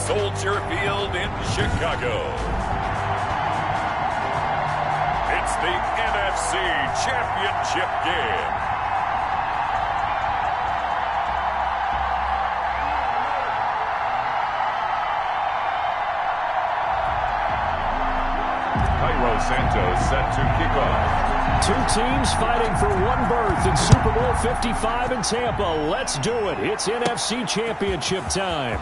Soldier Field in Chicago. It's the NFC Championship game. Cairo Santos set to kick off. Two teams fighting for one berth in Super Bowl 55 in Tampa. Let's do it. It's NFC Championship time.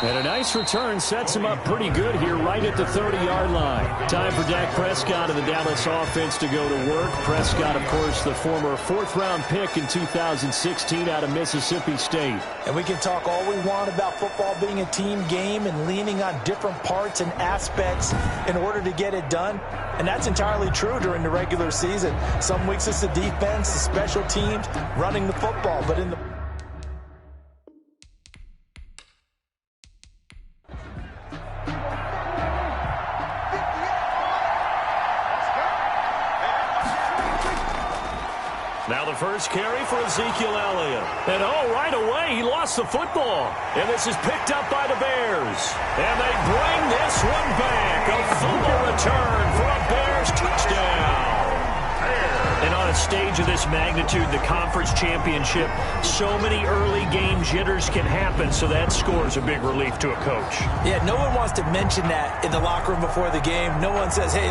And a nice return sets him up pretty good here right at the 30-yard line. Time for Dak Prescott and the Dallas offense to go to work. Prescott, of course, the former fourth-round pick in 2016 out of Mississippi State. And we can talk all we want about football being a team game and leaning on different parts and aspects in order to get it done. And that's entirely true during the regular season. Some weeks it's the defense, the special teams, running the football. But in the Now the first carry for Ezekiel Elliott. And right away, he lost the football. And this is picked up by the Bears. And they bring this one back. A fumble return for a Bears touchdown. And on a stage of this magnitude, the conference championship, so many early game jitters can happen, so that score is a big relief to a coach. Yeah, no one wants to mention that in the locker room before the game. No one says, hey,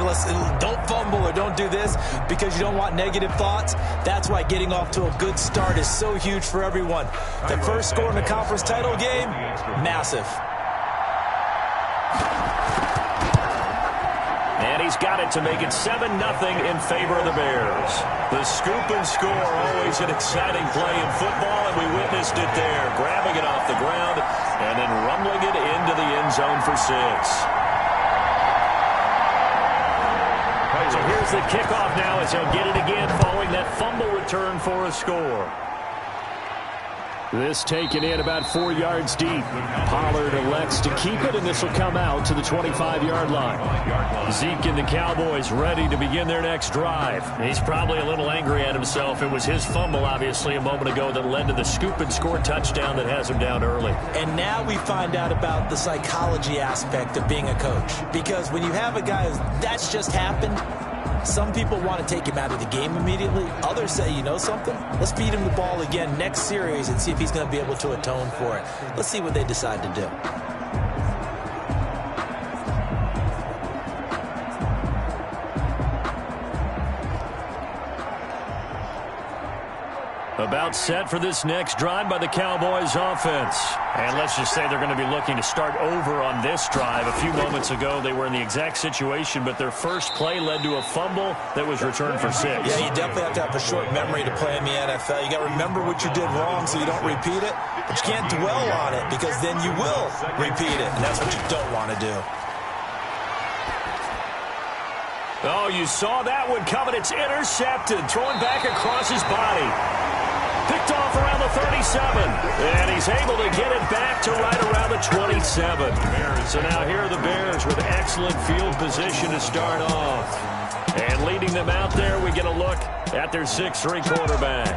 don't fumble or don't do this because you don't want negative thoughts. That's why getting off to a good start is so huge for everyone. The first score in the conference title game, massive. And he's got it to make it 7-0 in favor of the Bears. The scoop and score, always an exciting play in football, and we witnessed it there, grabbing it off the ground and then rumbling it into the end zone for 6. So here's the kickoff now as he'll get it again following that fumble return for a score. This taken in about 4 yards deep. Pollard elects to keep it, and this will come out to the 25-yard line. Zeke and the Cowboys ready to begin their next drive. He's probably a little angry at himself. It was his fumble, obviously, a moment ago that led to the scoop and score touchdown that has him down early. And now we find out about the psychology aspect of being a coach. Because when you have a guy that's just happened, some people want to take him out of the game immediately. Others say, you know something? Let's feed him the ball again next series and see if he's going to be able to atone for it. Let's see what they decide to do. About set for this next drive by the Cowboys offense. And let's just say they're going to be looking to start over on this drive. A few moments ago, they were in the exact situation, but their first play led to a fumble that was returned for 6. Yeah, you definitely have to have a short memory to play in the NFL. You got to remember what you did wrong so you don't repeat it, but you can't dwell on it because then you will repeat it, and that's what you don't want to do. Oh, you saw that one coming. It's intercepted, thrown back across his body. Picked off around the 37, and he's able to get it back to right around the 27. So now here are the Bears with excellent field position to start off. And leading them out there, we get a look at their 6'3" quarterback.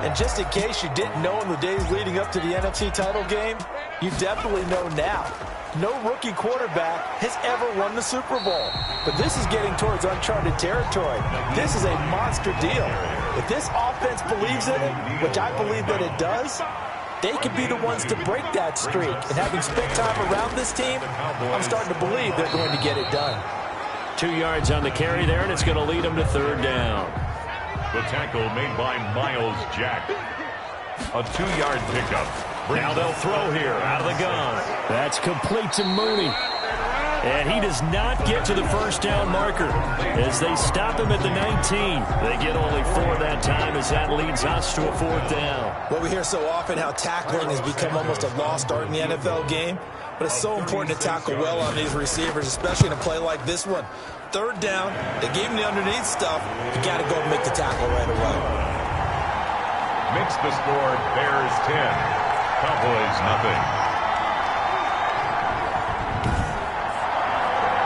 And just in case you didn't know in the days leading up to the NFC title game, you definitely know now. No rookie quarterback has ever won the Super Bowl. But this is getting towards uncharted territory. This is a monster deal. If this offense believes in it, which I believe that it does, they could be the ones to break that streak. And having spent time around this team, I'm starting to believe they're going to get it done. 2 yards on the carry there, and it's going to lead them to 3rd down. The tackle made by Miles Jack. A 2-yard pickup. Now they'll throw here out of the gun. That's complete to Mooney. And he does not get to the first down marker as they stop him at the 19. They get only 4 that time as that leads us to a 4th down. Well, we hear so often how tackling has become almost a lost art in the NFL game. But it's so important to tackle well on these receivers, especially in a play like this one. 3rd down, they gave him the underneath stuff. You got to go and make the tackle right away. Makes the score Bears 10. Cowboys nothing.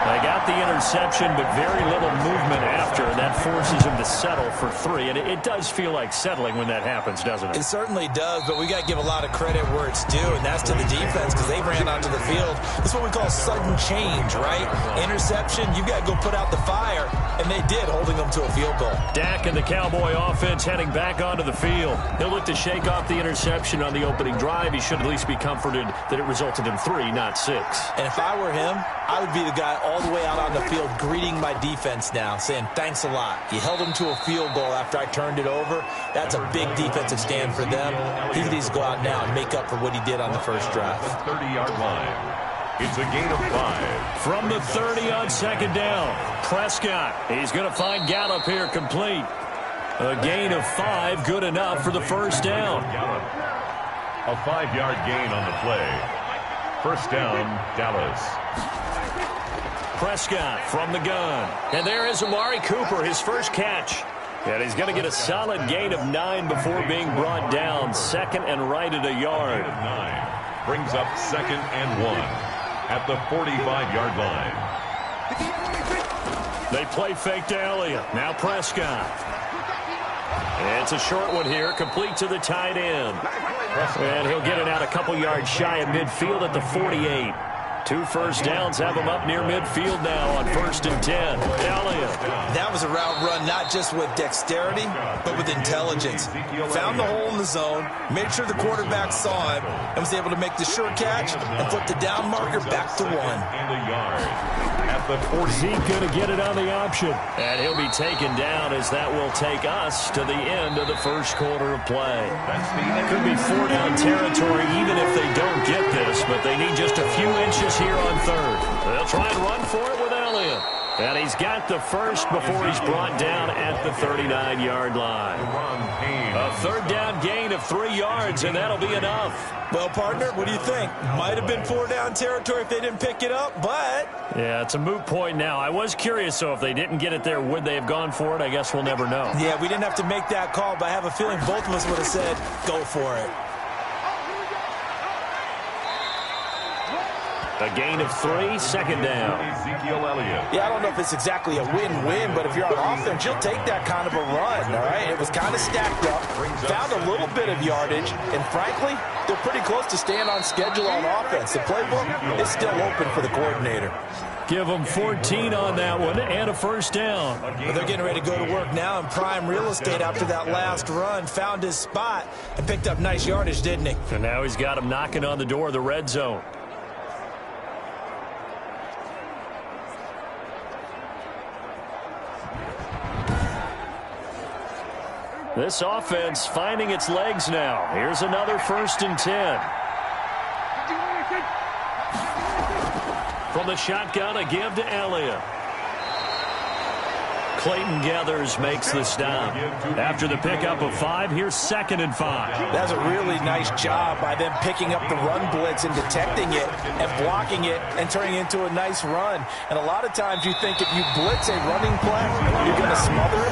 They got the interception, but very little movement after, and that forces him to settle for 3. And it does feel like settling when that happens, doesn't it? It certainly does, but we got to give a lot of credit where it's due, and that's to the defense because they ran onto the field. That's what we call sudden change, right? Interception, you got to go put out the fire, and they did, holding them to a field goal. Dak and the Cowboy offense heading back onto the field. He'll look to shake off the interception on the opening drive. He should at least be comforted that it resulted in 3, not 6. And if I were him, I would be the guy all the way out on the field greeting my defense now, saying thanks a lot. You held them to a field goal after I turned it over. That's a big defensive stand for them. He needs to go out now and make up for what he did on the first drive. 30-yard line. It's a gain of 5. From the 30 on second down, Prescott. He's going to find Gallup here complete. A gain of 5, good enough for the first down. A 5-yard gain on the play. First down, Dallas. Prescott from the gun. And there is Amari Cooper, his first catch. And he's going to get a solid gain of 9 before being brought down. Second and right at a yard. 9 brings up second and 1 at the 45-yard line. They play fake to Elliott. Now Prescott. It's a short one here, complete to the tight end. And he'll get it out a couple yards shy of midfield at the 48. 2 first downs have him up near midfield now on 1st and 10. Elliott. That was a route run not just with dexterity, but with intelligence. Found the hole in the zone, made sure the quarterback saw him, and was able to make the sure catch and flip the down marker back to 1. And a yard at the 40. Zeke going to get it on the option. And he'll be taken down as that will take us to the end of the first quarter of play. Could be 4-down territory even if they don't get this, but they need just a few inches here on 3rd. They'll try and run for it with Elliott. And he's got the first before he's brought down at the 39-yard line. A 3rd down gain of 3 yards, and that'll be enough. Well, partner, what do you think? Might have been 4-down territory if they didn't pick it up, but... Yeah, it's a moot point now. I was curious, so if they didn't get it there, would they have gone for it? I guess we'll never know. Yeah, we didn't have to make that call, but I have a feeling both of us would have said, go for it. A gain of 3, second down. Ezekiel Elliott. Yeah, I don't know if it's exactly a win-win, but if you're on offense, you'll take that kind of a run, all right? It was kind of stacked up, found a little bit of yardage, and frankly, they're pretty close to staying on schedule on offense. The playbook is still open for the coordinator. Give them 14 on that one and a first down. But they're getting ready to go to work now in prime real estate after that last run. Found his spot and picked up nice yardage, didn't he? And now he's got him knocking on the door of the red zone. This offense finding its legs now. Here's another 1st and 10. From the shotgun, a give to Elliott. Clayton Gathers makes the stop. After the pickup of 5, here's 2nd and 5. That's a really nice job by them picking up the run blitz and detecting it and blocking it and turning it into a nice run. And a lot of times you think if you blitz a running play, you're going to smother it.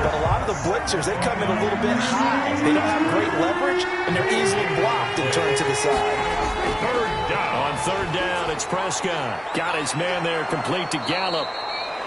But a lot of the blitzers, they come in a little bit high. They don't have great leverage, and they're easily blocked and turned to the side. 3rd down. On 3rd down, it's Prescott. Got his man there complete to Gallup.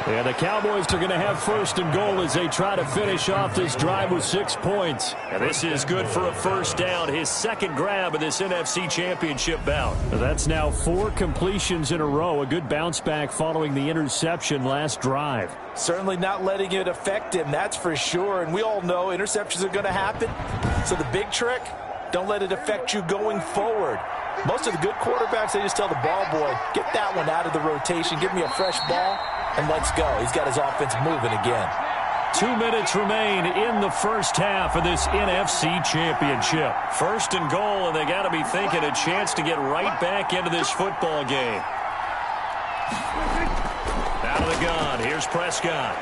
And the Cowboys are going to have 1st and goal as they try to finish off this drive with 6 points. And this is good for a 1st down, his 2nd grab of this NFC Championship bout. That's now 4 completions in a row, a good bounce back following the interception last drive. Certainly not letting it affect him, that's for sure. And we all know interceptions are going to happen. So the big trick, don't let it affect you going forward. Most of the good quarterbacks, they just tell the ball boy, get that one out of the rotation, give me a fresh ball, and let's go. He's got his offense moving again. 2 minutes remain in the first half of this NFC Championship. 1st and goal, and they got to be thinking a chance to get right back into this football game. Out of the gun, here's Prescott.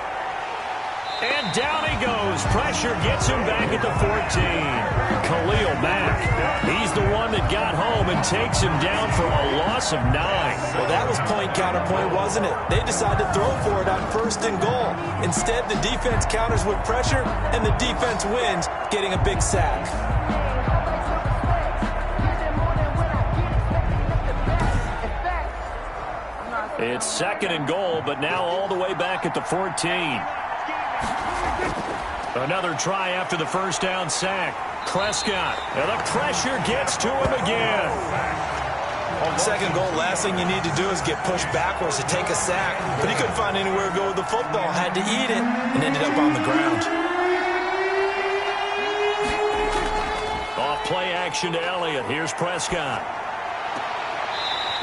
And down he goes. Pressure gets him back at the 14. Khalil Mack. He's the one that got home and takes him down for a loss of 9. Well, that was point counterpoint, wasn't it? They decided to throw for it on 1st and goal. Instead, the defense counters with pressure, and the defense wins, getting a big sack. It's 2nd and goal, but now all the way back at the 14. Another try after the first down sack. Prescott, and the pressure gets to him again. On 2nd goal, last thing you need to do is get pushed backwards to take a sack. But he couldn't find anywhere to go with the football. Had to eat it and ended up on the ground. Off play action to Elliott. Here's Prescott.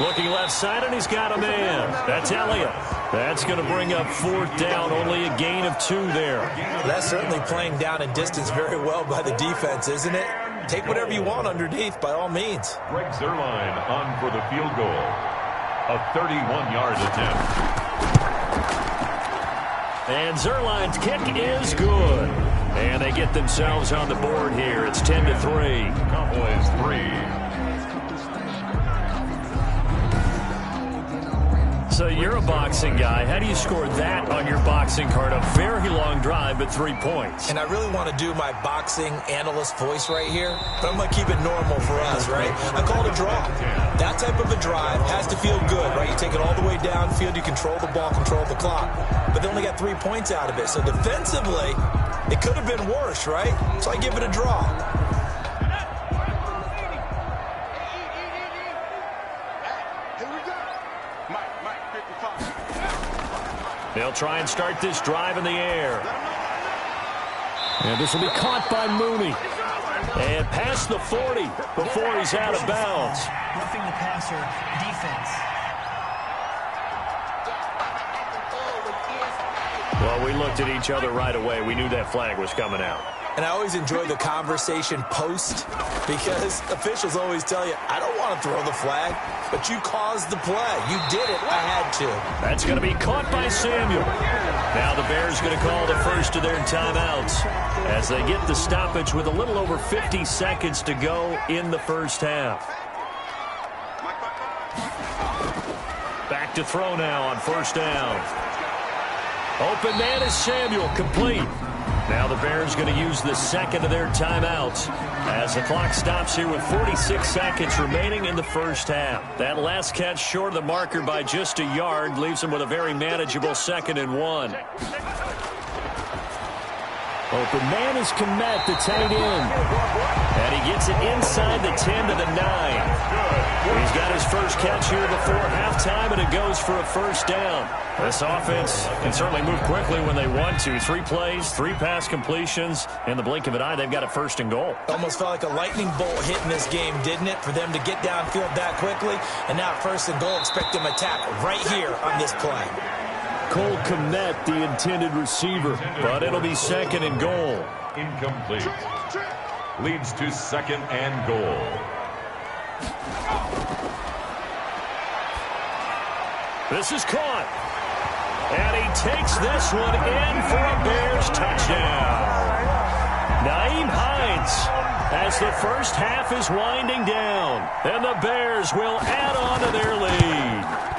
Looking left side, and he's got a man. That's Elliott. That's going to bring up 4th down. Only a gain of 2 there. That's certainly playing down and distance very well by the defense, isn't it? Take whatever you want underneath, by all means. Greg Zuerlein on for the field goal. A 31-yard attempt. And Zuerlein's kick is good. And they get themselves on the board here. It's 10-3. Cowboys 3. So you're a boxing guy. How do you score that on your boxing card? A very long drive, but 3 points. And I really want to do my boxing analyst voice right here, but I'm going to keep it normal for us, right? I call it a draw. That type of a drive has to feel good, right? You take it all the way downfield, you control the ball, control the clock. But they only got 3 points out of it. So defensively, it could have been worse, right? So I give it a draw. They'll try and start this drive in the air. And this will be caught by Mooney. And past the 40 before he's out of bounds. Roughing the passer defense. Well, we looked at each other right away. We knew that flag was coming out. And I always enjoy the conversation post because officials always tell you, I don't want to throw the flag, but you caused the play. You did it. I had to. That's going to be caught by Samuel. Now the Bears going to call the first of their timeouts as they get the stoppage with a little over 50 seconds to go in the first half. Back to throw now on 1st down. Open man is Samuel, complete. Now the Bears going to use the 2nd of their timeouts as the clock stops here with 46 seconds remaining in the first half. That last catch short of the marker by just a yard leaves them with a very manageable 2nd and 1. Open man is Kmet, the tight end. And he gets it inside the 10 to the 9. He's got his first catch here before halftime, and it goes for a 1st down. This offense can certainly move quickly when they want to. 3 plays, 3 pass completions. In the blink of an eye, they've got a 1st and goal. Almost felt like a lightning bolt hit in this game, didn't it? For them to get downfield that quickly. And now 1st and goal, expect them to tackle right here on this play. Cole Kmet, the intended receiver, but it'll be 2nd and goal. Incomplete. Leads to 2nd and goal. This is caught. And he takes this one in for a Bears touchdown. Nyheim Hines as the first half is winding down. And the Bears will add on to their lead.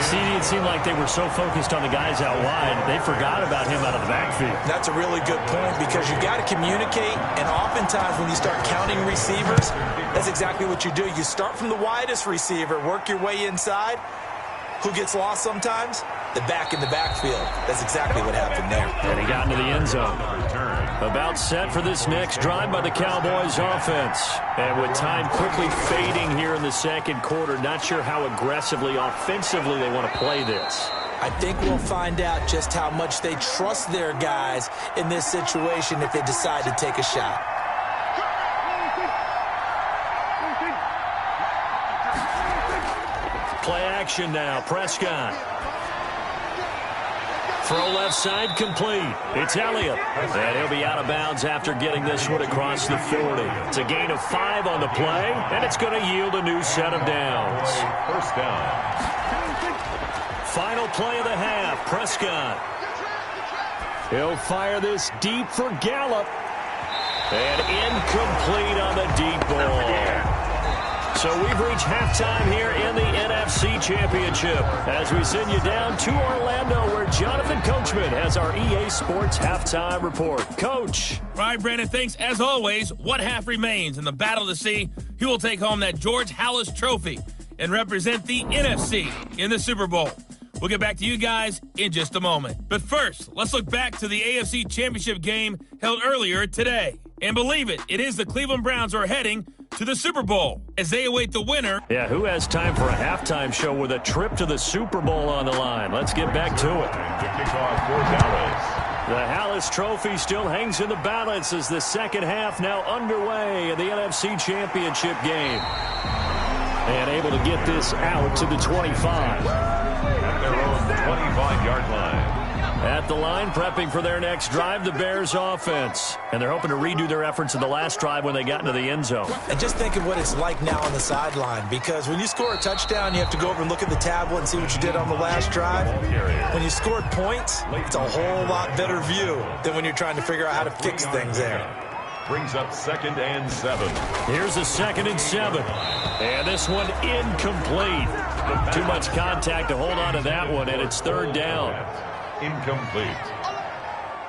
See, it seemed like they were so focused on the guys out wide, they forgot about him out of the backfield. That's a really good point because you got to communicate, and oftentimes when you start counting receivers, that's exactly what you do. You start from the widest receiver, work your way inside. Who gets lost sometimes? The back in the backfield. That's exactly what happened there. And he got into the end zone. About set for this next drive by the Cowboys offense. And with time quickly fading here in the 2nd quarter, not sure how aggressively, offensively they want to play this. I think we'll find out just how much they trust their guys in this situation if they decide to take a shot. Play action now. Prescott. Throw left side complete. It's Elliott. And he'll be out of bounds after getting this one across the 40. It's a gain of 5 on the play, and it's going to yield a new set of downs. 1st down. Final play of the half. Prescott. He'll fire this deep for Gallup. And incomplete on the deep ball. So we've reached halftime here in the NFC Championship as we send you down to Orlando where Jonathan Coachman has our EA Sports Halftime Report. Coach. All right, Brandon, thanks. As always, what half remains in the Battle of the Sea? Who will take home that George Halas Trophy? and represent the NFC in the Super Bowl. We'll get back to you guys in just a moment. But first, let's look back to the AFC Championship game held earlier today. And believe it, it is the Cleveland Browns who are heading to the Super Bowl as they await the winner. Yeah, who has time for a halftime show with a trip to the Super Bowl on the line? Let's get back to it. The kickoff for Dallas. The Hallis Trophy still hangs in the balance as the second half now underway in the NFC Championship game. And able to get this out to the 25. At their own 25-yard line. At the line, prepping for their next drive, the Bears offense. And they're hoping to redo their efforts in the last drive when they got into the end zone. And just think of what it's like now on the sideline, because when you score a touchdown, you have to go over and look at the tablet and see what you did on the last drive. When you scored points, it's a whole lot better view than when you're trying to figure out how to fix things there. Brings up 2nd and 7. Here's a 2nd and 7. And this one incomplete. Too much contact to hold on to that one, and it's 3rd down. Incomplete.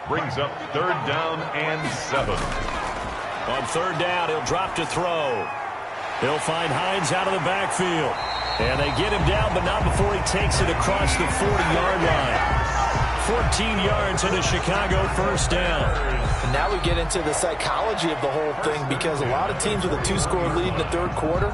Brings up 3rd down and 7. On 3rd down, he'll drop to throw. He'll find Hines out of the backfield. And they get him down, but not before he takes it across the 40-yard line. 14 yards and a Chicago 1st down. And now we get into the psychology of the whole thing, because a lot of teams with a 2-score lead in the 3rd quarter,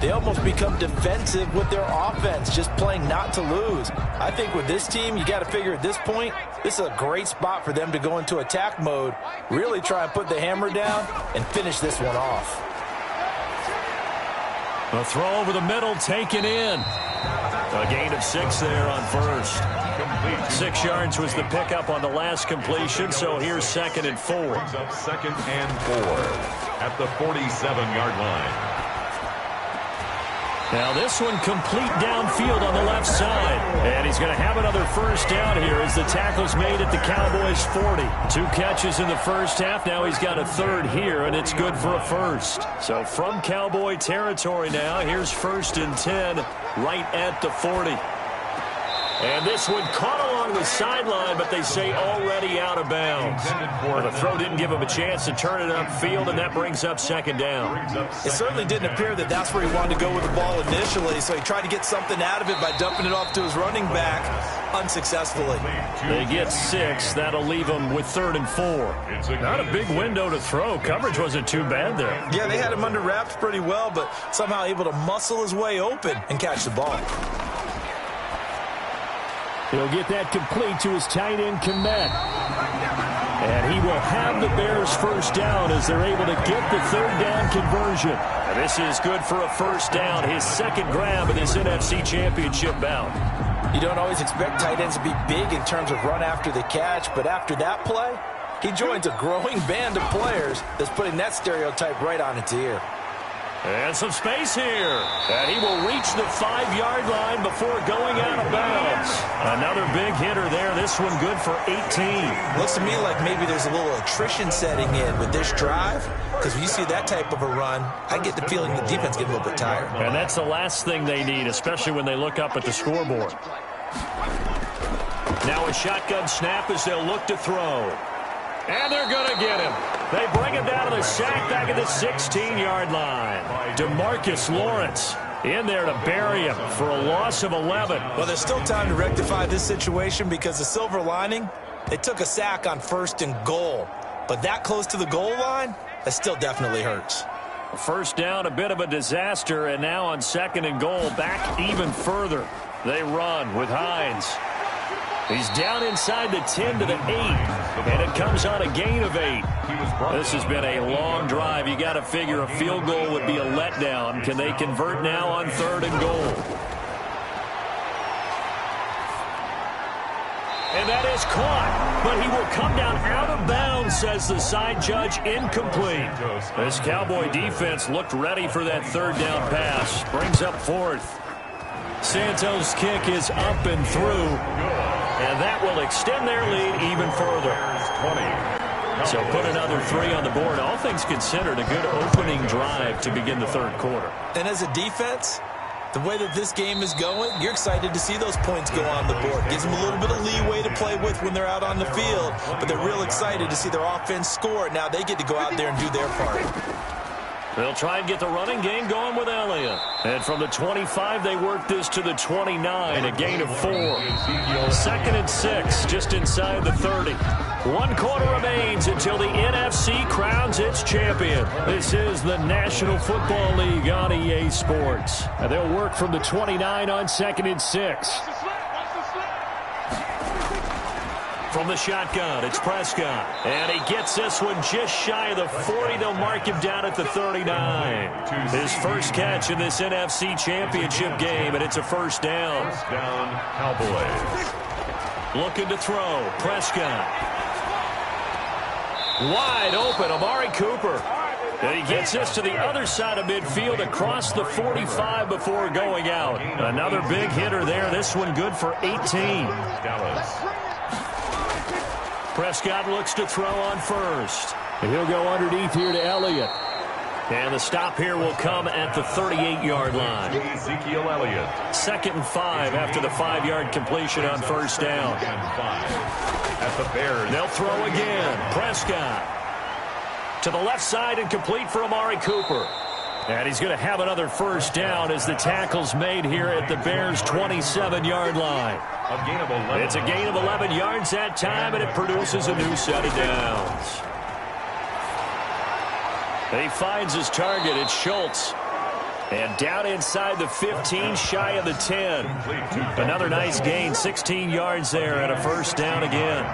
they almost become defensive with their offense, just playing not to lose. I think with this team, you got to figure at this point, this is a great spot for them to go into attack mode, really try and put the hammer down and finish this one off. A throw over the middle, taken in. A gain of 6 there on 1st. 6 yards was the pickup on the last completion, so here's 2nd and 4. Brings up 2nd and 4 at the 47-yard line. Now this one complete downfield on the left side. And he's going to have another 1st down here as the tackle's made at the Cowboys' 40. 2 catches in the 1st half. Now he's got a 3rd here, and it's good for a 1st. So from Cowboy territory now, here's 1st and 10 right at the 40. And this one caught along the sideline, but they say already out of bounds. Well, the throw didn't give him a chance to turn it upfield, and that brings up 2nd down. It certainly didn't appear that that's where he wanted to go with the ball initially, so he tried to get something out of it by dumping it off to his running back unsuccessfully. They get 6. That'll leave them with 3rd and 4. Not a big window to throw. Coverage wasn't too bad there. Yeah, they had him under wraps pretty well, but somehow able to muscle his way open and catch the ball. He'll get that complete to his tight end, Kmet. And he will have the Bears' 1st down as they're able to get the 3rd down conversion. And this is good for a 1st down, his 2nd grab in this NFC Championship bout. You don't always expect tight ends to be big in terms of run after the catch, but after that play, he joins a growing band of players that's putting that stereotype right on its ear. And some space here. And he will reach the 5-yard line before going out of bounds. Another big hitter there. This one good for 18. Looks to me like maybe there's a little attrition setting in with this drive, because when you see that type of a run, I get the feeling the defense gets a little bit tired. And that's the last thing they need, especially when they look up at the scoreboard. Now a shotgun snap as they'll look to throw. And they're going to get him. They bring him down to the sack back at the 16-yard line. DeMarcus Lawrence in there to bury him for a loss of 11. Well, there's still time to rectify this situation, because the silver lining, they took a sack on 1st and goal. But that close to the goal line, that still definitely hurts. 1st down, a bit of a disaster, and now on 2nd and goal, back even further. They run with Hines. He's down inside the 10 to the 8, and it comes on a gain of 8. This has been a long drive. You got to figure a field goal would be a letdown. Can they convert now on 3rd and goal? And that is caught, but he will come down out of bounds, says the side judge, incomplete. This Cowboy defense looked ready for that 3rd down pass. Brings up 4th. Santos' kick is up and through. And that will extend their lead even further. So put another 3 on the board. All things considered, a good opening drive to begin the 3rd quarter. And as a defense, the way that this game is going, you're excited to see those points go on the board. Gives them a little bit of leeway to play with when they're out on the field. But they're real excited to see their offense score. Now they get to go out there and do their part. They'll try and get the running game going with Elliott. And from the 25, they work this to the 29, a gain of 4. 2nd and 6, just inside the 30. 1 quarter remains until the NFC crowns its champion. This is the National Football League on EA Sports. And they'll work from the 29 on 2nd and 6. From the shotgun, it's Prescott. And he gets this one just shy of the 40. They'll mark him down at the 39. His first catch in this NFC Championship game, and it's a first down. First down, Cowboys. Looking to throw, Prescott. Wide open, Amari Cooper. And he gets this to the other side of midfield across the 45 before going out. Another big hitter there. This one good for 18. Dallas. Prescott looks to throw on first. And he'll go underneath here to Elliott. And the stop here will come at the 38-yard line. Ezekiel Elliott. 2nd and 5 after the 5-yard completion on first down. And 5 at the Bears. They'll throw again. Prescott to the left side and complete for Amari Cooper. And he's going to have another first down as the tackle's made here at the Bears' 27-yard line. A gain of 11. It's a gain of 11 yards that time, and it produces a new set of downs. He finds his target. It's Schultz. And down inside the 15, shy of the 10. Another nice gain, 16 yards there, and a first down again.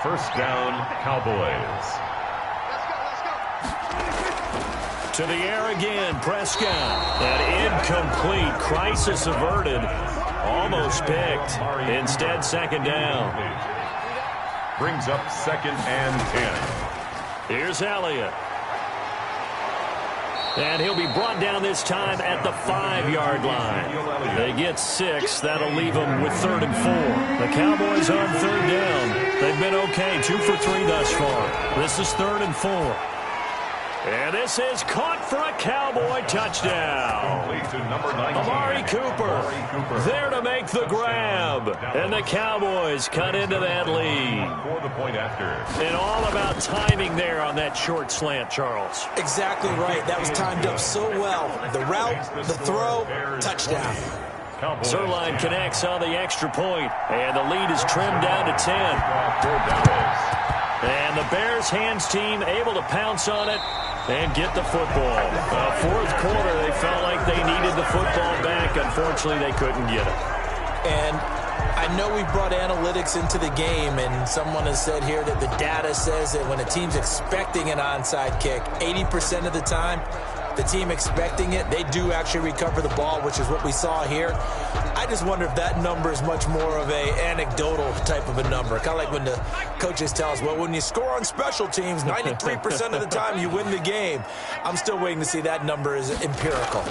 First down, Cowboys. To the air again, Prescott. And incomplete. Crisis averted. Almost picked. Instead, second down. Brings up 2nd and 10. Here's Elliott. And he'll be brought down this time at the 5-yard line. They get 6. That'll leave them with 3rd and 4. The Cowboys on 3rd down. They've been okay. 2 for 3 thus far. This is 3rd and 4. And this is caught for a Cowboy touchdown. Amari Cooper there to make the grab. And the Cowboys cut into that lead. For the point after. And all about timing there on that short slant, Charles. Exactly right. That was timed up so well. The route, the throw, touchdown. Zuerlein connects on the extra point. And the lead is trimmed down to 10. And the Bears hands team able to pounce on it and get the football. 4th quarter, they felt like they needed the football back. Unfortunately, they couldn't get it. And I know we brought analytics into the game, and someone has said here that the data says that when a team's expecting an onside kick, 80% of the time, the team expecting it, they do actually recover the ball, which is what we saw here. I just wonder if that number is much more of a anecdotal type of a number. Kind of like when the coaches tell us, well, when you score on special teams, 93% of the time you win the game. I'm still waiting to see that number is empirical.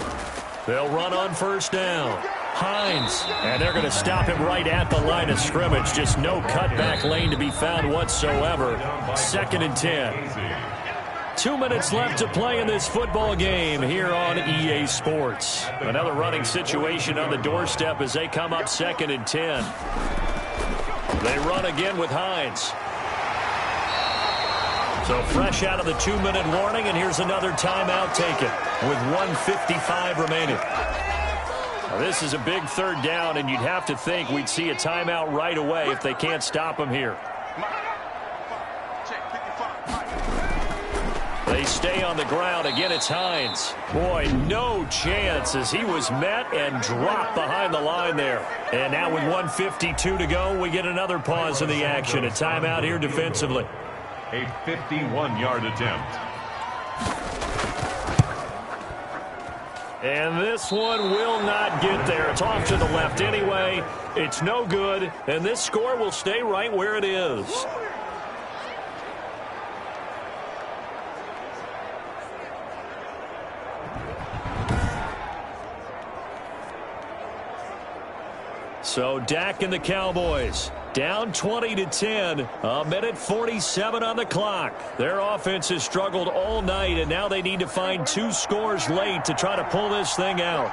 They'll run on first down. Hines, and they're going to stop him right at the line of scrimmage. Just no cutback lane to be found whatsoever. 2nd and 10. 2 minutes left to play in this football game here on EA Sports. Another running situation on the doorstep as they come up 2nd and 10. They run again with Hines. So fresh out of the 2-minute warning, and here's another timeout taken with 1:55 remaining. Now, this is a big 3rd down, and you'd have to think we'd see a timeout right away if they can't stop him here. They stay on the ground. Again, it's Hines. Boy, no chance as he was met and dropped behind the line there. And now with 1:52 to go, we get another pause in the action. A timeout here defensively. A 51-yard attempt. And this one will not get there. It's off to the left anyway. It's no good. And this score will stay right where it is. So Dak and the Cowboys down 20-10, a minute 47 on the clock. Their offense has struggled all night, and now they need to find 2 scores late to try to pull this thing out.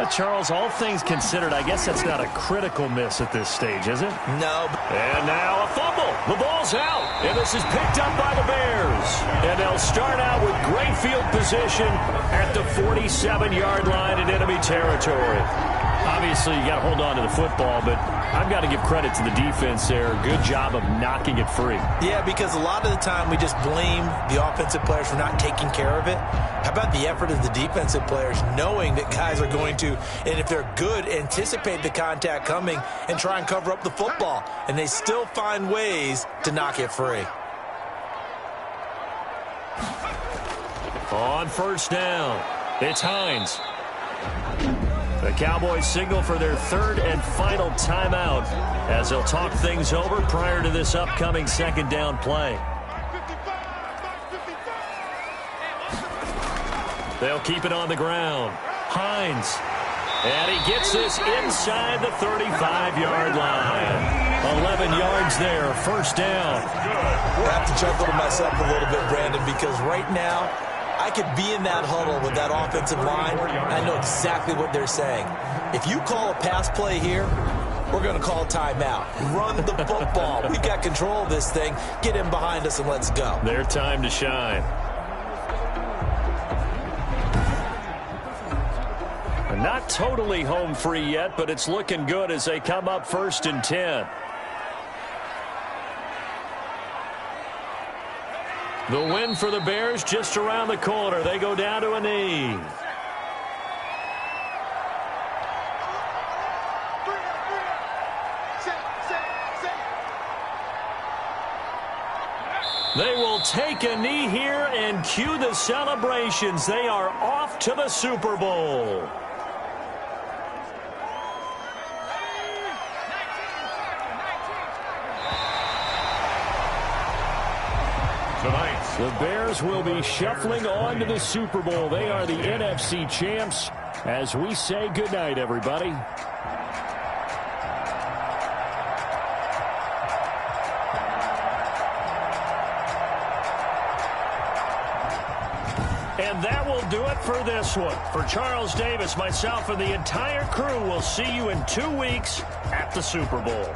Charles, all things considered, I guess that's not a critical miss at this stage, is it? No. And now a fumble. The ball's out. And this is picked up by the Bears. And they'll start out with great field position at the 47-yard line in enemy territory. Obviously, you got to hold on to the football, but I've got to give credit to the defense there. Good job of knocking it free. Yeah, because a lot of the time we just blame the offensive players for not taking care of it. How about the effort of the defensive players knowing that guys are going to, and if they're good, anticipate the contact coming and try and cover up the football. And they still find ways to knock it free. On first down, it's Hines. The Cowboys signal for their third and final timeout as they'll talk things over prior to this upcoming second down play. They'll keep it on the ground. Hines. And he gets this inside the 35-yard line. 11 yards there, first down. I have to chuckle to myself a little bit, Brandon, because right now, I could be in that huddle with that offensive line, and I know exactly what they're saying. If you call a pass play here, we're going to call timeout. Run the football. We've got control of this thing. Get in behind us and let's go. Their time to shine. Not totally home free yet, but it's looking good as they come up 1st and 10. The win for the Bears just around the corner. They go down to a knee. They will take a knee here and cue the celebrations. They are off to the Super Bowl. The Bears will be shuffling on to the Super Bowl. They are the NFC champs as we say goodnight, everybody. And that will do it for this one. For Charles Davis, myself, and the entire crew, we'll see you in 2 weeks at the Super Bowl.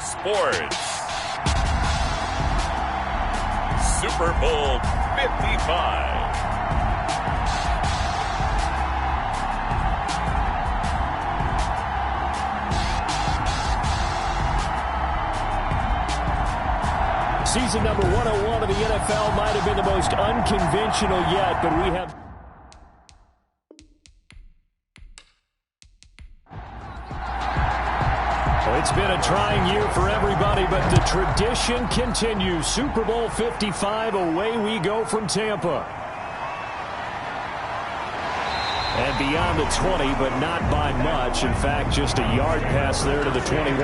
Sports. Super Bowl 55. Season number 101 of the NFL might have been the most unconventional yet, but we have... It's been a trying year for everybody, but the tradition continues. Super Bowl 55, away we go from Tampa. And beyond the 20, but not by much. In fact, just a yard pass there to the 21.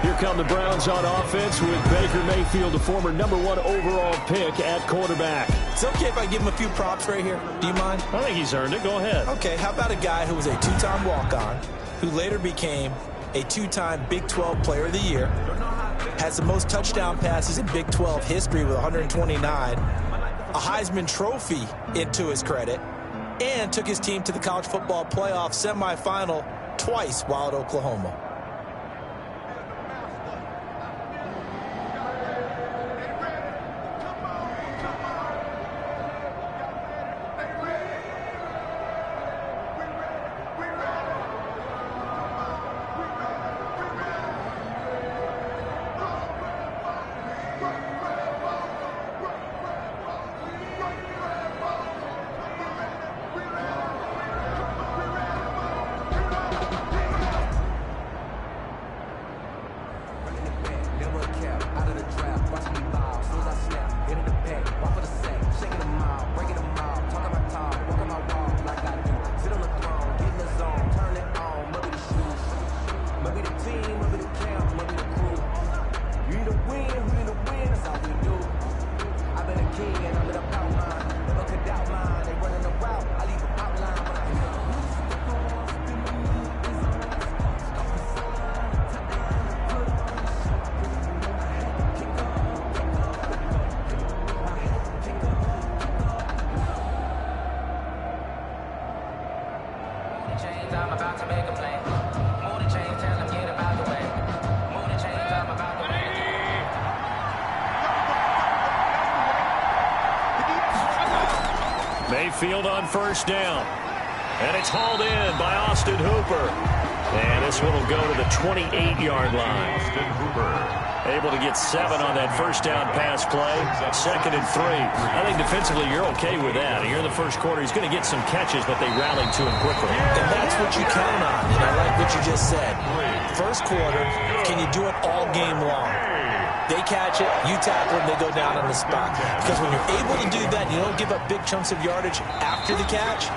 Here come the Browns on offense with Baker Mayfield, the former #1 overall pick at quarterback. It's okay if I give him a few props right here. Do you mind? I think he's earned it. Go ahead. Okay, how about a guy who was a two-time walk-on, who later became a two-time Big 12 Player of the Year, has the most touchdown passes in Big 12 history with 129, a Heisman Trophy into his credit, and took his team to the college football playoff semifinal twice while at Oklahoma. Mayfield on first down. And it's hauled in by Austin Hooper. And this one will go to the 28-yard line. Austin Hooper. Able to get 7 on that first down pass play. 2nd and 3. I think defensively you're okay with that. Here in the first quarter, he's going to get some catches, but they rallied to him quickly. And that's what you count on. And I like what you just said. First quarter, can you do it all game long? They catch it, you tackle them, they go down on the spot. Because when you're able to do that, you don't give up big chunks of yardage after the catch.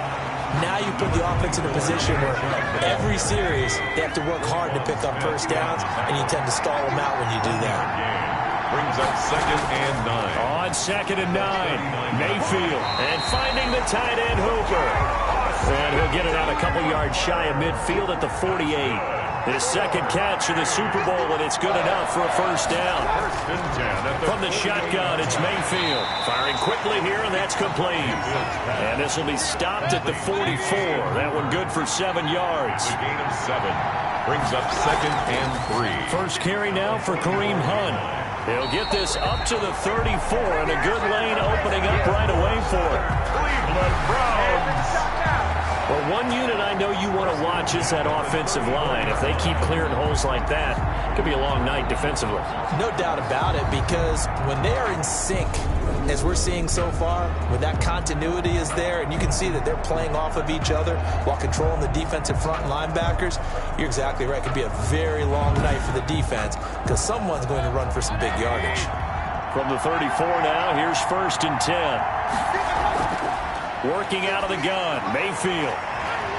Now you put the offense in a position where every series they have to work hard to pick up first downs, and you tend to stall them out when you do that. Brings up 2nd and 9. On 2nd and 9, Mayfield. And finding the tight end, Hooper. And he'll get it out a couple yards shy of midfield at the 48. His second catch of the Super Bowl, and it's good enough for a first down. From the shotgun, it's Mayfield. Firing quickly here, and that's complete. And this will be stopped at the 44. That one good for 7 yards. A gain of 7. Brings up 2nd and 3. First carry now for Kareem Hunt. He'll get this up to the 34, and a good lane opening up right away for it. Cleveland Browns. Well, one unit I know you want to watch is that offensive line. If they keep clearing holes like that, it could be a long night defensively. No doubt about it, because when they are in sync, as we're seeing so far, when that continuity is there, and you can see that they're playing off of each other while controlling the defensive front linebackers, you're exactly right. It could be a very long night for the defense, because someone's going to run for some big yardage. From the 34 now, here's 1st and 10. Working out of the gun, Mayfield.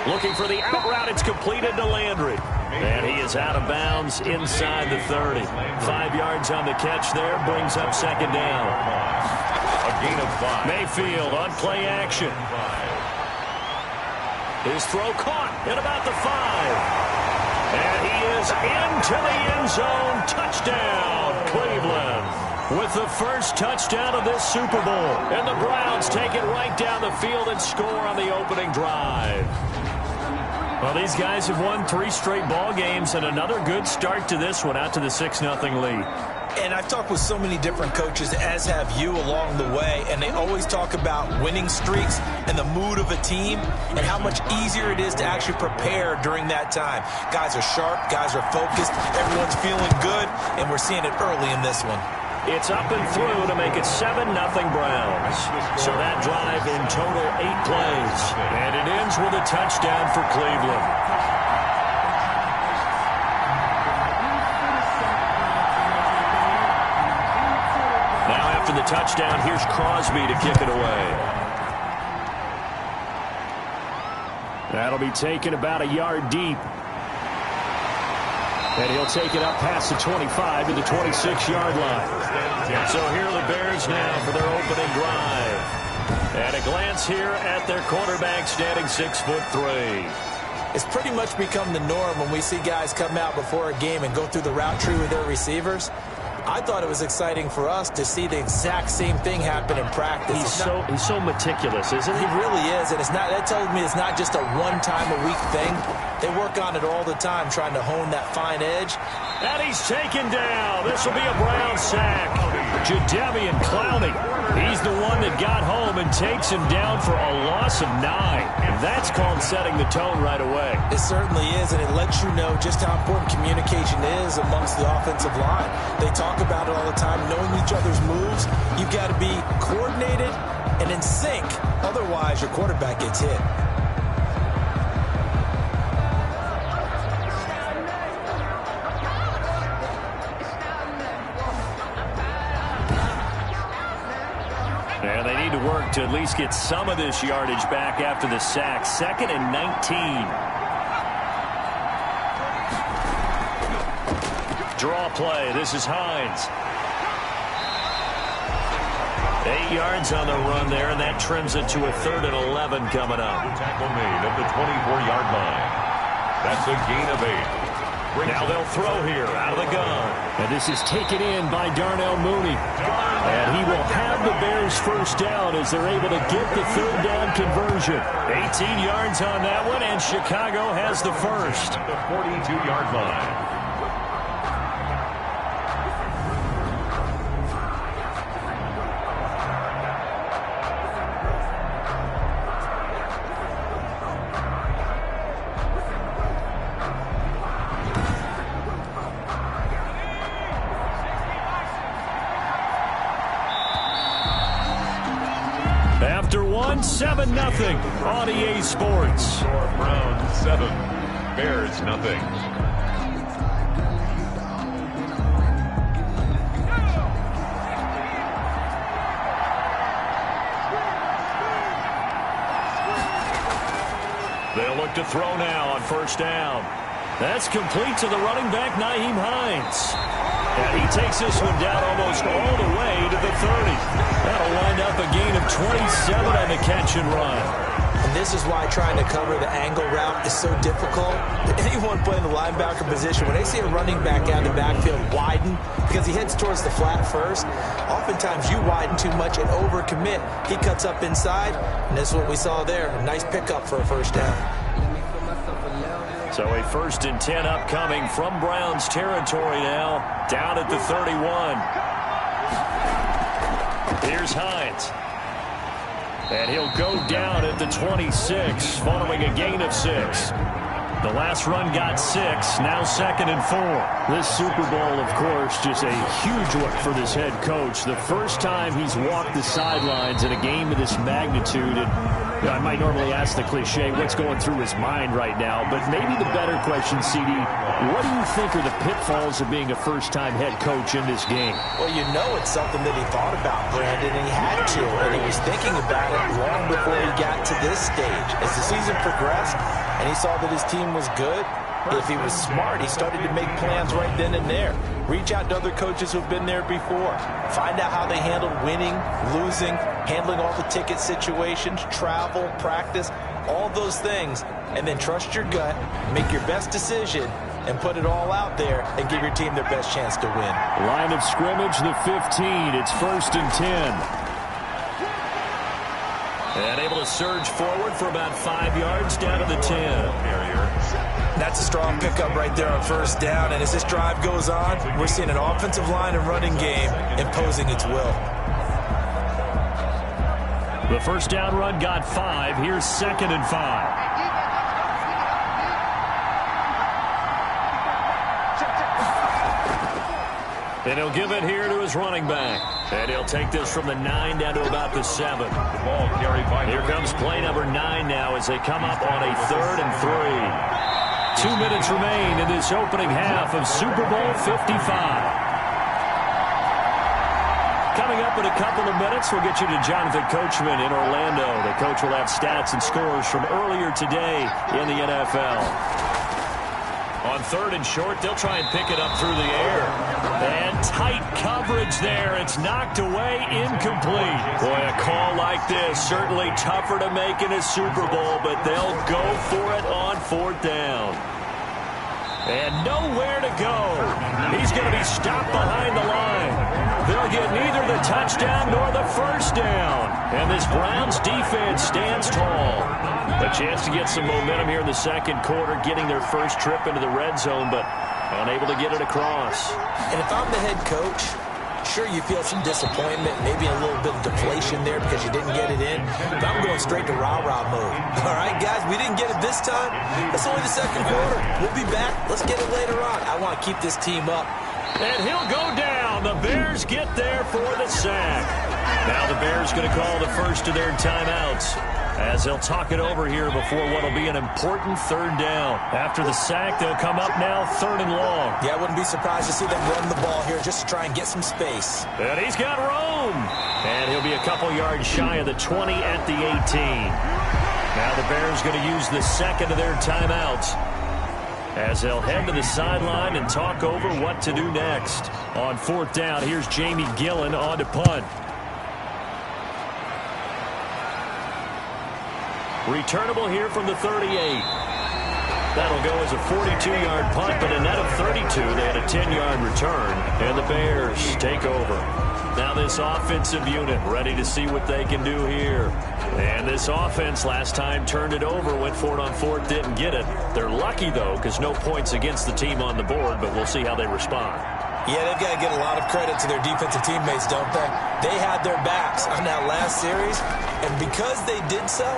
Looking for the out route. It's completed to Landry. And he is out of bounds inside the 30. 5 yards on the catch there. Brings up 2nd down. A gain of 5. Mayfield on play action. His throw caught at about the 5. And he is into the end zone. Touchdown, Cleveland. With the first touchdown of this Super Bowl. And the Browns take it right down the field and score on the opening drive. Well, these guys have won 3 straight ball games and another good start to this one out to the 6-0 lead. And I've talked with so many different coaches, as have you, along the way, and they always talk about winning streaks and the mood of a team and how much easier it is to actually prepare during that time. Guys are sharp, guys are focused, everyone's feeling good, and we're seeing it early in this one. It's up and through to make it 7-0 Browns. So that drive in total 8 plays. And it ends with a touchdown for Cleveland. Now after the touchdown, here's Crosby to kick it away. That'll be taken about a yard deep. And he'll take it up past the 25 to the 26-yard line. So here are the Bears now for their opening drive. And a glance here at their quarterback standing 6'3". It's pretty much become the norm when we see guys come out before a game and go through the route tree with their receivers. I thought it was exciting for us to see the exact same thing happen in practice. He's so meticulous, isn't he? He really is, and that tells me it's not just a one-time-a-week thing. They work on it all the time, trying to hone that fine edge. And he's taken down. This will be a Brown sack. Jadeveon Clowney. He's the one that got home and takes him down for a loss of 9. And that's called setting the tone right away. It certainly is, and it lets you know just how important communication is amongst the offensive line. They talk about it all the time, knowing each other's moves. You've got to be coordinated and in sync. Otherwise, your quarterback gets hit. And they need to work to at least get some of this yardage back after the sack. 2nd and 19. Draw play. This is Hines. 8 yards on the run there, and that trims it to a 3rd and 11 coming up. The tackle made at the 24-yard line. That's a gain of 8. Now they'll throw here out of the gun. And this is taken in by Darnell Mooney. And he will have the Bears first down as they're able to get the 3rd down conversion. 18 yards on that one, and Chicago has the first. The 42-yard line. After 7-0 on EA Sports. Browns 7, Bears nothing. They'll look to throw now on 1st down. That's complete to the running back, Nyheim Hines. And he takes this one down almost all the way to the 30. That'll wind up a gain of 27 on the catch and run. And this is why trying to cover the angle route is so difficult. Anyone playing the linebacker position, when they see a running back out of the backfield widen, because he heads towards the flat first, oftentimes you widen too much and overcommit. He cuts up inside, and this is what we saw there. A nice pickup for a 1st down. So a 1st and 10 upcoming from Browns territory now, down at the 31. Here's Hines. And he'll go down at the 26, following a gain of 6. The last run got 6, now 2nd and 4. This Super Bowl, of course, just a huge one for this head coach. The first time he's walked the sidelines in a game of this magnitude. And I might normally ask the cliche, what's going through his mind right now? But maybe the better question, CD, what do you think are the pitfalls of being a first-time head coach in this game? Well, you know it's something that he thought about, Brandon, and he had to. And he was thinking about it long before he got to this stage. As the season progressed and he saw that his team was good, if he was smart, he started to make plans right then and there. Reach out to other coaches who've been there before. Find out how they handled winning, losing, handling all the ticket situations, travel, practice, all those things. And then trust your gut, make your best decision, and put it all out there and give your team their best chance to win. Line of scrimmage, the 15. It's 1st and 10. And able to surge forward for about 5 yards down to the 10. That's a strong pickup right there on first down. And as this drive goes on, we're seeing an offensive line and running game imposing its will. The first down run got 5. Here's 2nd and 5. And he'll give it here to his running back. And he'll take this from the 9 down to about the 7. The ball carried by. Here comes play number 9 now as they come up on a 3rd and 3. 2 minutes remain in this opening half of Super Bowl 55. Coming up in a couple of minutes, we'll get you to Jonathan Coachman in Orlando. The coach will have stats and scores from earlier today in the NFL. On 3rd and short, they'll try and pick it up through the air. And tight coverage there. It's knocked away, incomplete. Boy, a call like this, certainly tougher to make in a Super Bowl, but they'll go for it on 4th down. And nowhere to go. He's going to be stopped behind the line. They'll get neither the touchdown nor the first down. And this Browns defense stands tall. A chance to get some momentum here in the second quarter, getting their first trip into the red zone, but unable to get it across. And if I'm the head coach, sure, you feel some disappointment, maybe a little bit of deflation there because you didn't get it in. But I'm going straight to rah-rah mode. All right, guys, we didn't get it this time. It's only the second quarter. We'll be back. Let's get it later on. I want to keep this team up. And he'll go down. The Bears get there for the sack. Now the Bears going to call the first of their timeouts as they'll talk it over here before what will be an important 3rd down. After the sack, they'll come up now 3rd and long. Yeah, I wouldn't be surprised to see them run the ball here just to try and get some space. And he's got room. And he'll be a couple yards shy of the 20 at the 18. Now the Bears going to use the second of their timeouts as they'll head to the sideline and talk over what to do next. On 4th down, here's Jamie Gillen on to punt. Returnable here from the 38. That'll go as a 42-yard punt, but a net of 32. They had a 10-yard return, and the Bears take over. Now this offensive unit ready to see what they can do here. And this offense last time turned it over, went for it on 4th, didn't get it. They're lucky, though, because no points against the team on the board, but we'll see how they respond. Yeah, they've got to get a lot of credit to their defensive teammates, don't they? They had their backs on that last series, and because they did so,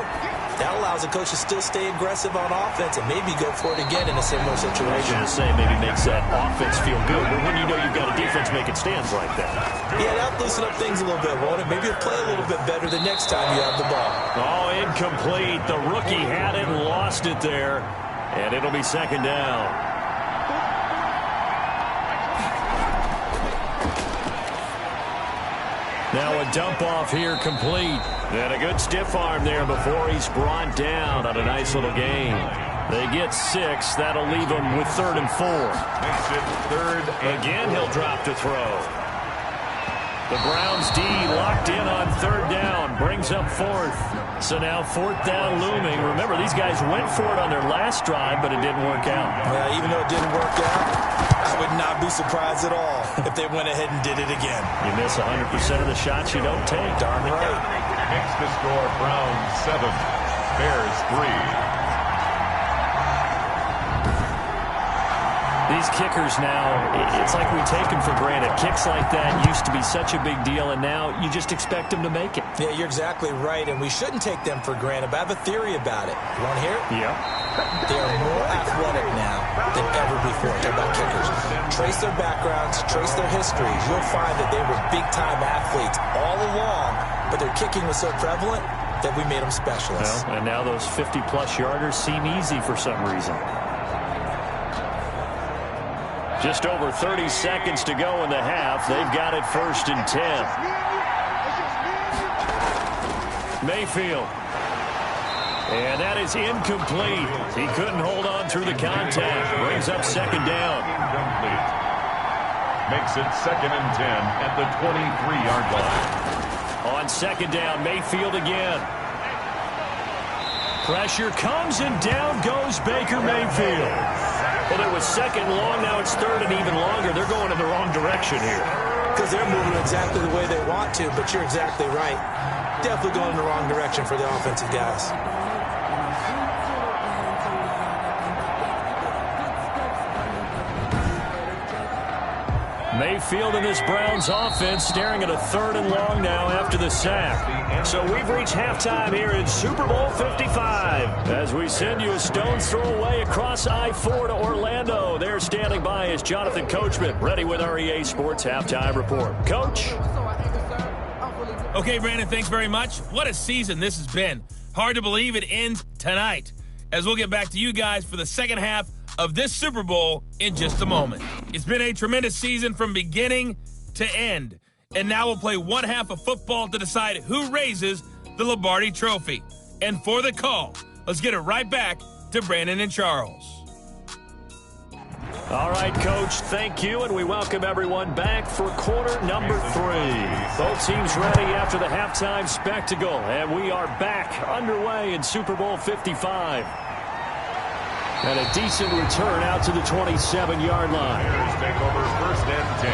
that allows the coach to still stay aggressive on offense and maybe go for it again in a similar situation. I was going to say, maybe makes that offense feel good, but when you know you've got a defense making stands like that. Yeah, that'll loosen up things a little bit, won't it? Maybe you'll play a little bit better the next time you have the ball. Oh, incomplete. The rookie had it and lost it there, and it'll be 2nd down. Now a dump off here complete. And a good stiff arm there before he's brought down on a nice little gain. They get 6. That'll leave them with 3rd and 4. Makes it 3rd. Again, he'll drop to throw. The Browns D locked in on 3rd down. Brings up 4th. So now 4th down looming. Remember, these guys went for it on their last drive, but it didn't work out. Yeah, even though it didn't work out, I would not be surprised at all if they went ahead and did it again. You miss 100% of the shots you don't take. Darn right. Makes the score Browns 7, Bears 3. These kickers now, it's like we take them for granted. Kicks like that used to be such a big deal, and now you just expect them to make it. Yeah, you're exactly right, and we shouldn't take them for granted, but I have a theory about it. You want to hear it? Yeah. They are more athletic now than ever before. Talk about kickers. Trace their backgrounds, trace their histories. You'll find that they were big-time athletes all along, but their kicking was so prevalent that we made them specialists. Well, and now those 50-plus yarders seem easy for some reason. Just over 30 seconds to go in the half. They've got it 1st and 10. Mayfield. And that is incomplete. He couldn't hold on through the contact. Brings up 2nd down. Incomplete. Makes it 2nd and 10 at the 23-yard line. On 2nd down, Mayfield again. Pressure comes, and down goes Baker Mayfield. Well, it was 2nd long, now it's 3rd and even longer. They're going in the wrong direction here. Because they're moving exactly the way they want to, but you're exactly right. Definitely going in the wrong direction for the offensive guys. Mayfield and this Browns offense staring at a 3rd and long now after the sack. So we've reached halftime here in Super Bowl 55 as we send you a stone's throw away across I-4 to Orlando. There standing by is Jonathan Coachman, ready with our EA Sports Halftime Report. Coach? Okay, Brandon, thanks very much. What a season this has been. Hard to believe it ends tonight, as we'll get back to you guys for the second half of this Super Bowl in just a moment. It's been a tremendous season from beginning to end, and now we'll play one half of football to decide who raises the Lombardi Trophy. And for the call, let's get it right back to Brandon and Charles. All right, Coach, thank you, and we welcome everyone back for quarter number 3. Both teams ready after the halftime spectacle, and we are back underway in Super Bowl 55. And a decent return out to the 27-yard line. Bears take over 1st and 10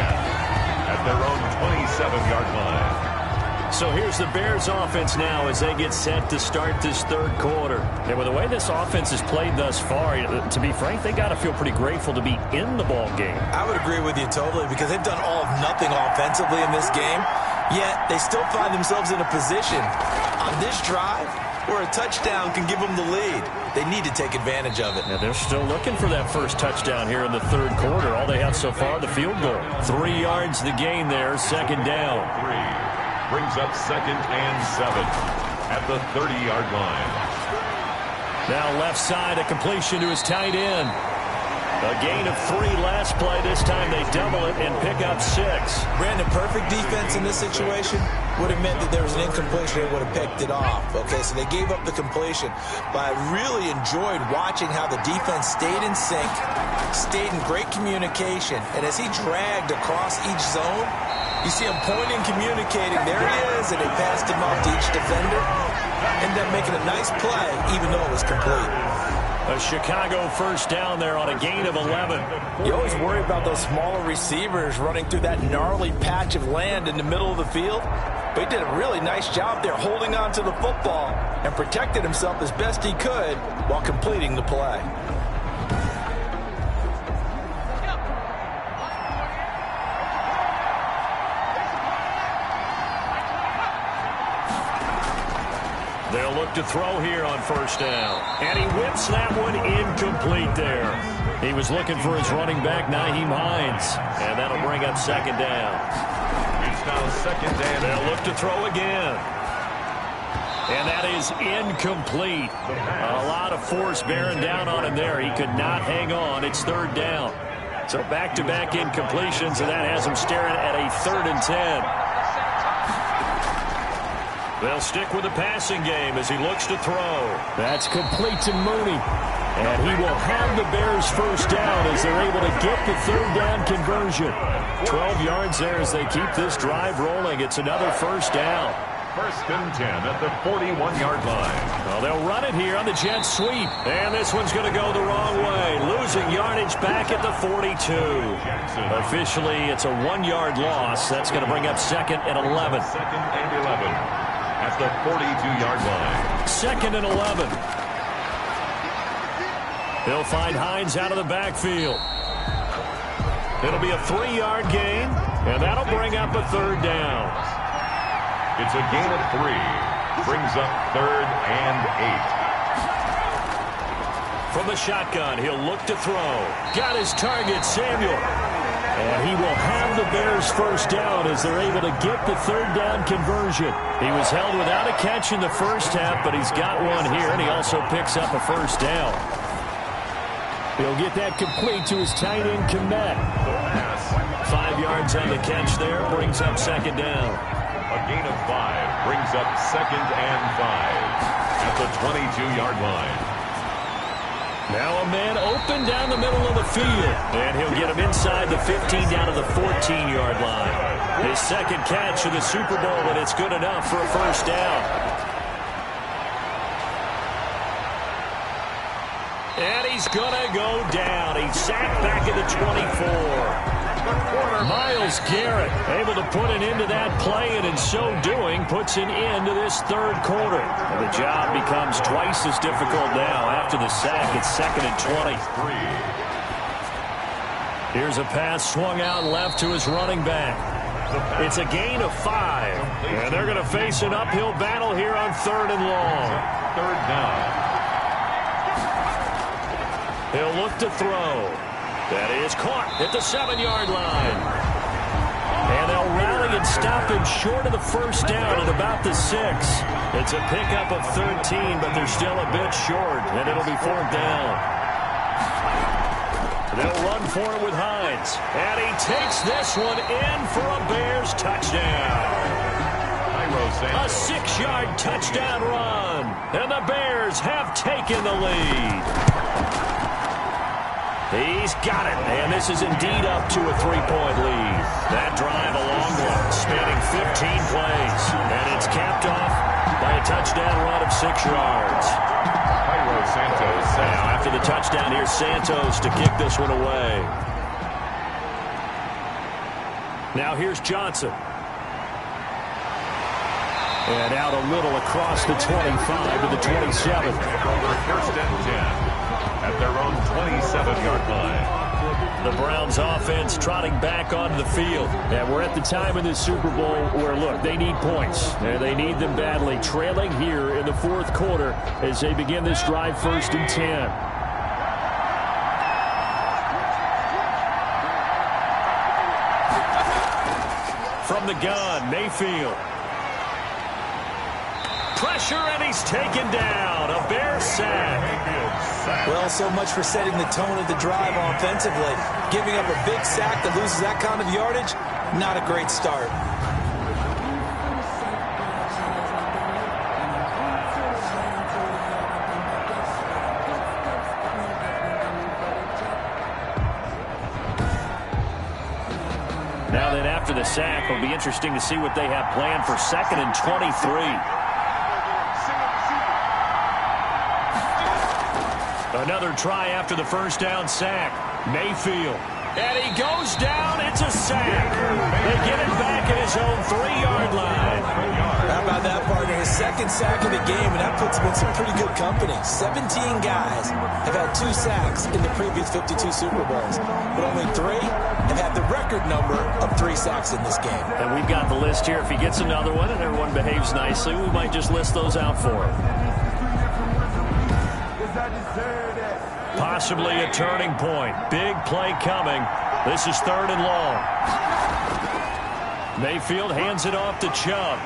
at their own 27-yard line. So here's the Bears offense now as they get set to start this 3rd quarter. And with the way this offense has played thus far, to be frank, they got to feel pretty grateful to be in the ball game. I would agree with you totally, because they've done all of nothing offensively in this game, yet they still find themselves in a position on this drive where a touchdown can give them the lead. They need to take advantage of it. And they're still looking for that first touchdown here in the 3rd quarter. All they have so far, the field goal. 3 yards the gain there, 2nd down. 3 brings up 2nd and 7 at the 30-yard line. Now left side, a completion to his tight end. A gain of 3 last play. This time they double it and pick up 6. Brandon, perfect defense in this situation would have meant that there was an incompletion. They would have picked it off. Okay, so they gave up the completion. But I really enjoyed watching how the defense stayed in sync, stayed in great communication. And as he dragged across each zone, you see him pointing, communicating. There he is, and they passed him off to each defender. Ended up making a nice play, even though it was complete. A Chicago first down there on a gain of 11. You always worry about those smaller receivers running through that gnarly patch of land in the middle of the field. But he did a really nice job there holding on to the football and protected himself as best he could while completing the play. They'll look to throw here on first down. And he whips that one incomplete there. He was looking for his running back, Nyheim Hines. And that'll bring up 2nd down. It's now 2nd down. They'll look to throw again. And that is incomplete. A lot of force bearing down on him there. He could not hang on. It's 3rd down. So back-to-back incompletions, and that has him staring at a 3rd and 10. They'll stick with the passing game as he looks to throw. That's complete to Mooney. And he will have the Bears first down as they're able to get the 3rd down conversion. 12 yards there as they keep this drive rolling. It's another first down. 1st and 10 at the 41-yard line. Well, they'll run it here on the jet sweep. And this one's going to go the wrong way. Losing yardage back at the 42. Officially, it's a 1-yard loss. That's going to bring up 2nd and 11. 2nd and 11. At the 42-yard line. 2nd and 11. He'll find Hines out of the backfield. It'll be a 3-yard gain, and that'll bring up a 3rd down. It's a gain of 3. Brings up 3rd and 8. From the shotgun, he'll look to throw. Got his target, Samuel. And he will have the Bears first down as they're able to get the 3rd down conversion. He was held without a catch in the first half, but he's got one here, and he also picks up a first down. He'll get that complete to his tight end, Kmet. 5 yards on the catch there, brings up 2nd down. A gain of 5 brings up 2nd and 5 at the 22-yard line. Now a man open down the middle of the field. And he'll get him inside the 15 down to the 14-yard line. His 2nd catch of the Super Bowl, and it's good enough for a first down. And he's going to go down. He's sacked back at the 24. Myles Garrett able to put an end to that play, and in so doing puts an end to this 3rd quarter. And the job becomes twice as difficult now after the sack. It's 2nd and 20. Here's a pass swung out left to his running back. It's a gain of 5. And they're going to face an uphill battle here on 3rd and long. 3rd down. He'll look to throw. That is caught at the 7-yard line. And they'll rally and stop him short of the 1st down at about the 6. It's a pickup of 13, but they're still a bit short, and it'll be 4th down. They'll run for it with Hines. And he takes this one in for a Bears touchdown. A 6-yard touchdown run. And the Bears have taken the lead. He's got it. And this is indeed up to a 3-point lead. That drive, a long one, spanning 15 plays. And it's capped off by a touchdown run of 6 yards. Santos. Now, after the touchdown, here's Santos to kick this one away. Now, here's Johnson. And out a little across the 25 to the 27. 1st and 10 at their own 27-yard line. The Browns offense trotting back onto the field. And we're at the time in this Super Bowl where, look, they need points. And they need them badly. Trailing here in the 4th quarter as they begin this drive 1st and 10. From the gun, Mayfield. Pressure, and he's taken down. A Bear sack. Well, so much for setting the tone of the drive offensively. Giving up a big sack that loses that kind of yardage, not a great start. Now then, after the sack, it'll be interesting to see what they have planned for 2nd and 23. Another try after the 1st down sack. Mayfield. And he goes down. It's a sack. They get it back at his own 3-yard line. How about that, partner? His 2nd sack of the game, and that puts him in some pretty good company. 17 guys have had 2 sacks in the previous 52 Super Bowls, but only 3 have had the record number of 3 sacks in this game. And we've got the list here. If he gets another one and everyone behaves nicely, we might just list those out for him. Possibly a turning point. Big play coming. This is 3rd and long. Mayfield hands it off to Chubb.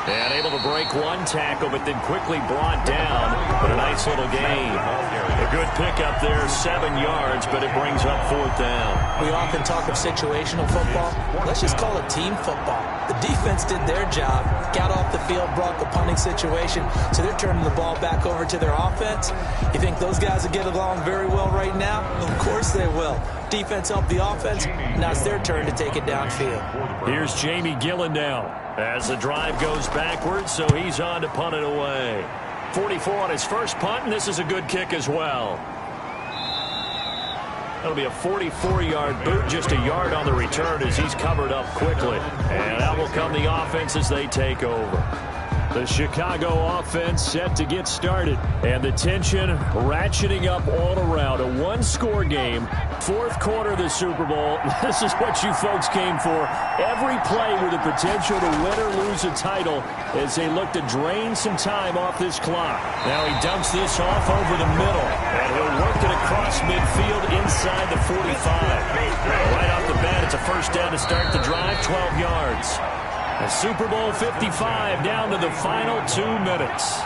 And able to break one tackle, but then quickly brought down. But a nice little gain. A good pickup there, 7 yards, but it brings up 4th down. We often talk of situational football. Let's just call it team football. The defense did their job, got off the field, brought the punting situation, so they're turning the ball back over to their offense. You think those guys will get along very well right now? Of course they will. Defense helped the offense. Now it's their turn to take it downfield. Here's Jamie Gillen now as the drive goes backwards, so he's on to punt it away. 44 on his first punt, and this is a good kick as well. That'll be a 44-yard boot, just a yard on the return as he's covered up quickly. And out will come the offense as they take over. The Chicago offense set to get started. And the tension ratcheting up all around. A one-score game. 4th quarter of the Super Bowl. This is what you folks came for. Every play with the potential to win or lose a title as they look to drain some time off this clock. Now he dumps this off over the middle. And he'll work it across midfield inside the 45. Right off the bat, it's a 1st down to start the drive, 12 yards. A Super Bowl 55 down to the final 2 minutes.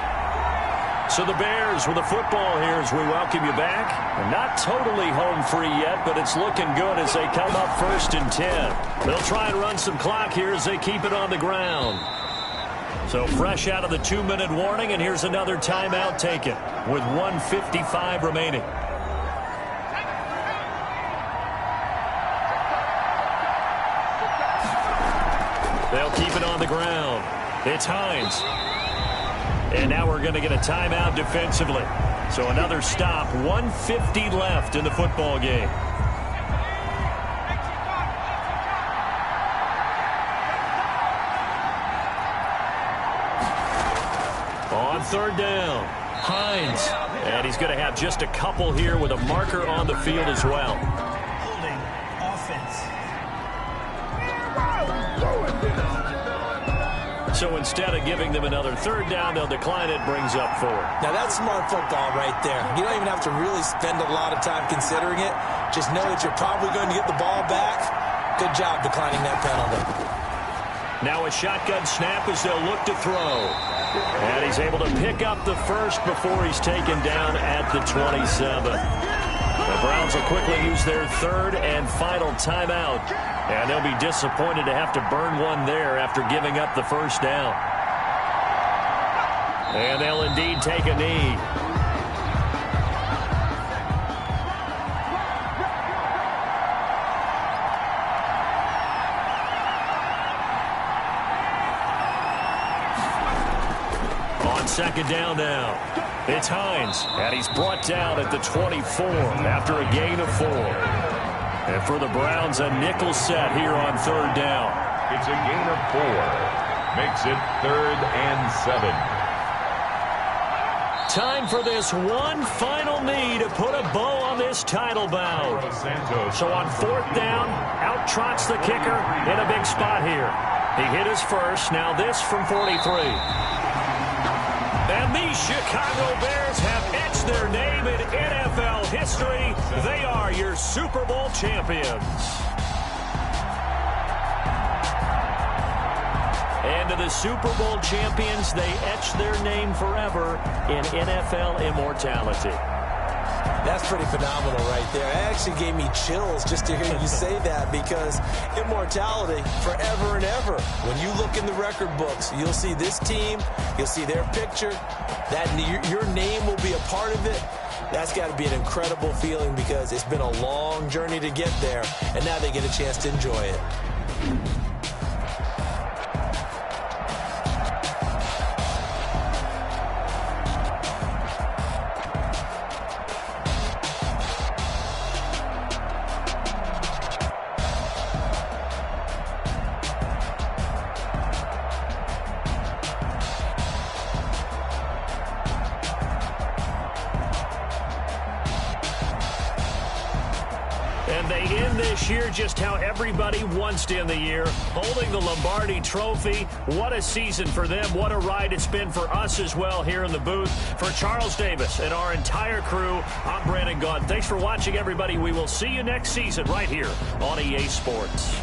So the Bears with the football here as we welcome you back. And not totally home free yet, but it's looking good as they come up 1st and 10. They'll try and run some clock here as they keep it on the ground. So fresh out of the 2-minute warning, and here's another timeout taken with 1:55 remaining. They'll keep it on the ground. It's Hines. And now we're going to get a timeout defensively. So another stop. 1:50 left in the football game. On 3rd down, Hines. And he's going to have just a couple here with a marker on the field as well. Holding So instead of giving them another third down, they'll decline it, brings up 4. Now, that's smart football right there. You don't even have to really spend a lot of time considering it. Just know that you're probably going to get the ball back. Good job declining that penalty. Now a shotgun snap as they'll look to throw. And he's able to pick up the first before he's taken down at the 27. The Browns will quickly use their third and final timeout. And they'll be disappointed to have to burn one there after giving up the first down. And they'll indeed take a knee. On second down now, it's Hines, and he's brought down at the 24 after a gain of 4. And for the Browns, a nickel set here on third down. It's a gain of 4. Makes it 3rd and 7. Time for this one final knee to put a bow on this title bout. So on 4th down, out trots the kicker in a big spot here. He hit his first, now this from 43. And the Chicago Bears have etched their name in NFL history. They are your Super Bowl champions. And to the Super Bowl champions, they etch their name forever in NFL immortality. That's pretty phenomenal right there. It actually gave me chills just to hear you say that, because immortality forever and ever. When you look in the record books, you'll see this team, you'll see their picture, that your name will be a part of it. That's got to be an incredible feeling, because it's been a long journey to get there, and now they get a chance to enjoy it. And they end this year just how everybody wants to end the year, holding the Lombardi Trophy. What a season for them. What a ride it's been for us as well here in the booth. For Charles Davis and our entire crew, I'm Brandon Gaudin. Thanks for watching, everybody. We will see you next season right here on EA Sports.